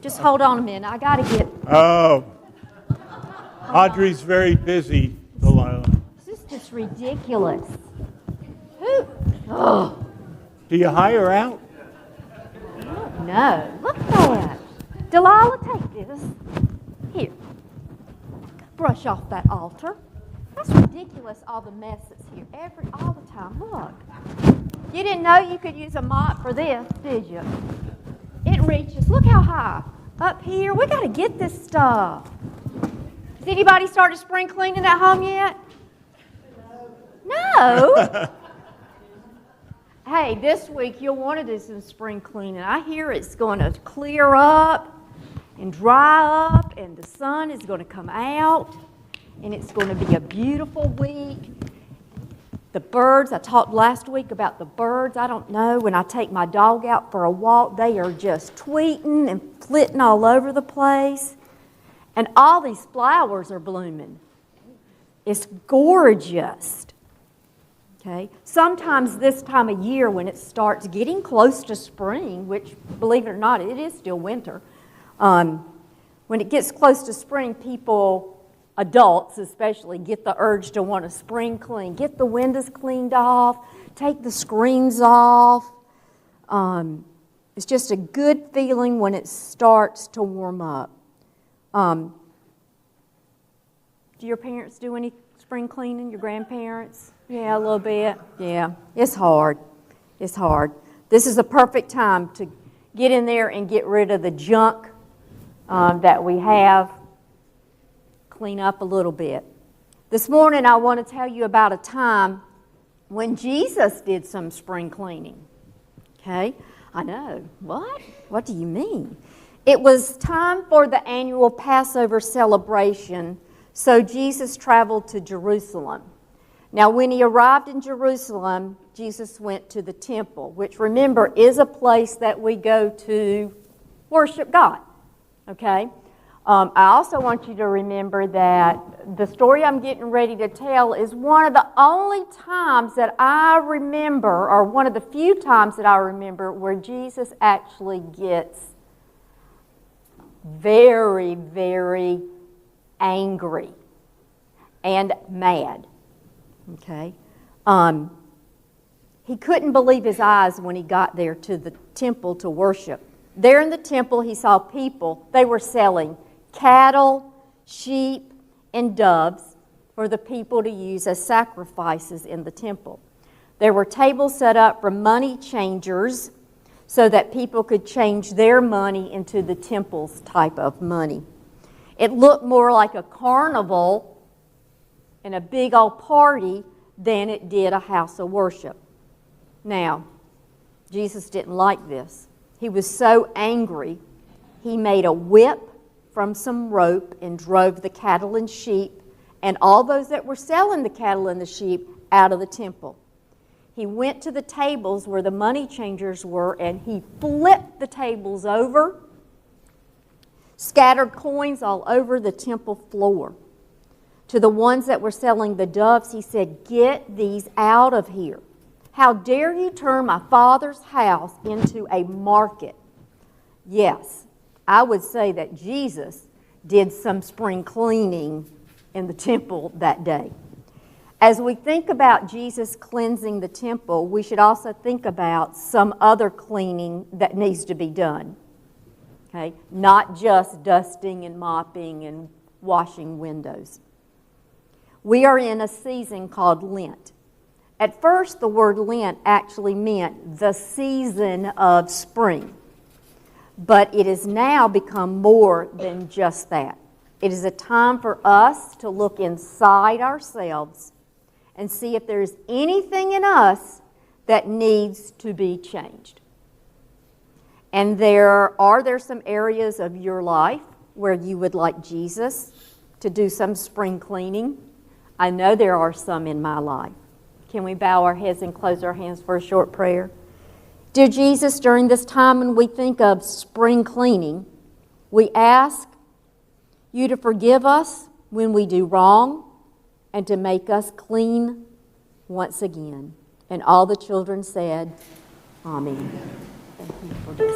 Just hold on a minute. I got to get... Oh. Audrey's very busy, Delilah. This is just ridiculous. Who? Oh. Do you hire out? No. Look at that. Delilah, take this. Here. Brush off that altar. That's ridiculous, all the mess that's here. All the time. Look. You didn't know you could use a mop for this, did you? It reaches. Look how high. Up here. We got to get this stuff. Has anybody started spring cleaning at home yet? No? Hey, this week you'll want to do some spring cleaning. I hear it's going to clear up and dry up, and the sun is going to come out, and it's going to be a beautiful week. The birds, I talked last week about the birds. I don't know, when I take my dog out for a walk, they are just tweeting and flitting all over the place. And all these flowers are blooming. It's gorgeous. Okay? Sometimes this time of year when it starts getting close to spring, which, believe it or not, it is still winter. When it gets close to spring, people, adults especially, get the urge to want to spring clean. Get the windows cleaned off. Take the screens off. It's just a good feeling when it starts to warm up. Do your parents do any spring cleaning? Your grandparents? Yeah, a little bit. Yeah, it's hard. It's hard. This is a perfect time to get in there and get rid of the junk that we have. Clean up a little bit. This morning I want to tell you about a time when Jesus did some spring cleaning. Okay? I know. What? What do you mean? It was time for the annual Passover celebration, so Jesus traveled to Jerusalem. Now, when he arrived in Jerusalem, Jesus went to the temple, which, remember, is a place that we go to worship God. Okay? I also want you to remember that the story I'm getting ready to tell is one of the only times that I remember, or one of the few times that I remember, where Jesus actually gets very, very angry and mad. Okay? He couldn't believe his eyes when he got there to the temple to worship. There in the temple, he saw people. They were selling cattle, sheep, and doves for the people to use as sacrifices in the temple. There were tables set up for money changers so that people could change their money into the temple's type of money. It looked more like a carnival and a big old party than it did a house of worship. Now, Jesus didn't like this. He was so angry, he made a whip from some rope and drove the cattle and sheep and all those that were selling the cattle and the sheep out of the temple. He went to the tables where the money changers were and he flipped the tables over, scattered coins all over the temple floor. To the ones that were selling the doves, he said, "Get these out of here. How dare you turn my Father's house into a market?" Yes, I would say that Jesus did some spring cleaning in the temple that day. As we think about Jesus cleansing the temple, we should also think about some other cleaning that needs to be done. Okay? Not just dusting and mopping and washing windows. We are in a season called Lent. At first, the word Lent actually meant the season of spring. But it has now become more than just that. It is a time for us to look inside ourselves and see if there's anything in us that needs to be changed. And are there some areas of your life where you would like Jesus to do some spring cleaning? I know there are some in my life. Can we bow our heads and close our hands for a short prayer? Dear Jesus, during this time when we think of spring cleaning, we ask you to forgive us when we do wrong and to make us clean once again. And all the children said, Amen. Thank you for this.